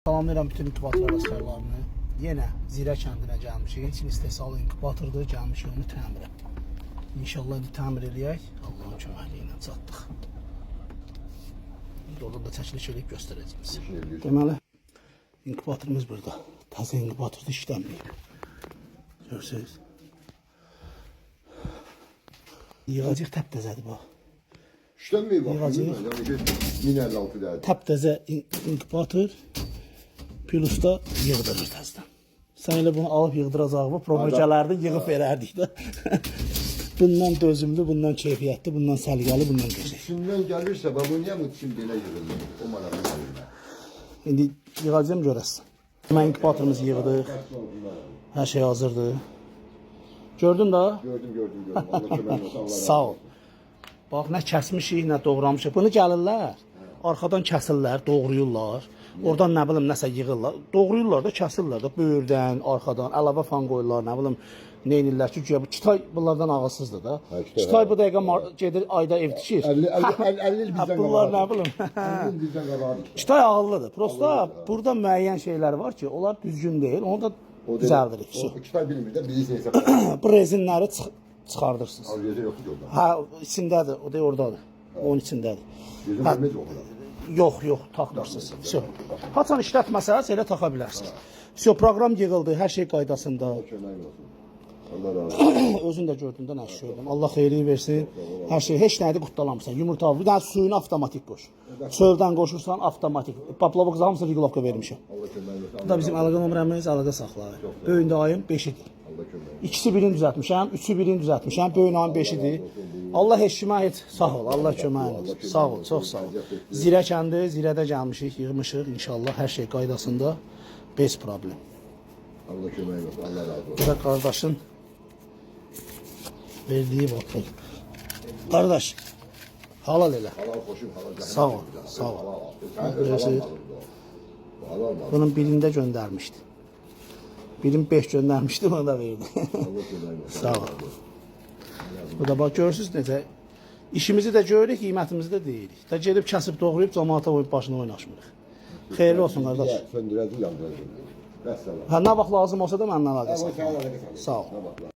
Salamlayıram bütün inkubator əvəzkarlarını. Yenə Zirə kəndinə gəlmişik. Çin istehsalı inkubatordur, gəlmişik onu təmirə. İnşallah indi təmir eləyək. Allahın köməkliyi ilə çatdıq. Oradan da çəkiliş eləyib göstərəcəyimiz. Deməli, inkubatorumuz burada. Təzə inkubatorda işləməyib. Görürsünüz. Yığacıq təptəzədir bu. İşlənməyib bax. Yığacıq. Yəni 1056 dəqiq. Təptəzə inkubator. Plusda yığdırır təzdən. Sən elə bunu alıb yığdıracaq bu promokalarda yığıb verərdik də. Bundan dözümlü, bundan keyfiyyətli, bundan səliqəli, bundan gözəl. Çindən gəlirsə, bax bu niyə bu Çin belə yığılır? O maraqlı gəlir. İndi yığacağım görəsən. Mən inkubatorumuzu yığdıq. Hər şey hazırdır. Gördün də? Gördüm. Allah kömək olsun. Sağ ol. Bax, nə kəsmişik, nə doğramışıq. Bunu gəlirlər, arxadan kəsirlər, doğrayırlar. Oradan nə bilim nəsə yığırlar. Doğrayırlar da, kəsirlər də böyürdən, arxadan, əlavə fan qoyurlar, nə bilim nə edirlər ki, bu Kitay bunlardan ağılsızdır da. Kitay bu dəqiqə gedir ayda ev tikir. 50 il bizdən Bunlar nə bilim. 50 il bizdən qabaqdır. Kitay ağıllıdır. Prosta burada müəyyən şeylər var ki, onlar düzgün deyil. Onu da düzəldirik. O Kitay bilmir də, biz neysə. Bu rezinləri çıxardırsınız. Arıza yoxdur yolda. Hə, içindədir, o da oradadır. Onun içindədir. Gözüm bilməz o qədər. Yox, taxmırsınız. Всё. Haçan işlətməsəz elə taxa bilərsiniz. Всё, proqram yığıldı, hər şey qaydasında. Kömək olsun. Allah razı olsun. Özün də gördün də nə iş gördüm. Allah xeyirliyi versin. Hər şey heç nəyi qutlalamısan. Yumurta, bir dənə suyunu avtomatik qoş. Çöldən qoşursan avtomatik. Paplavok hamısını regulovka vermişəm. Allah kömək olsun. Bu da bizim əlaqə nömrəmiz, əlaqə saxlayır. Böyündə ayın 5-idir. Allah kömək olsun. İkisi birini düzəltmişəm, üçü birini düzəltmişəm. Böyün ayın 5-idir. Allah eşkimə et. Sağ ol. Allah köməyin olsun. Sağ ol, çox sağ ol. Zirə kəndi, Zirədə gəlmişik, yığmışıq. İnşallah hər şey qaydasında. Bez problem. Allah kömək olsun. Allah razı olsun. Bu da qardaşın verdiyi bakın. Qardaş, halal elə. Halal xoşum, halal cəhənnəm. Sağ ol, sağ ol. Halal. Halal. Bunun birində göndərmişdi. Birin 5 göndərmişdi, onu da verdi. Allah kömək olsun. Sağ ol. Bu da bax görürsünüz necə işimizi də görürük, qiymətimizi də deyirik. Da gedib kəsib doğrayıb cəmaata başına oynaşmırıq. Xeyirli olsun qardaş. Söndürəcək, yandıracaq. Vəssalam. Hə nə vaxt lazım olsa da məndən əlaqə saxla. Sağ ol. Sağ ol.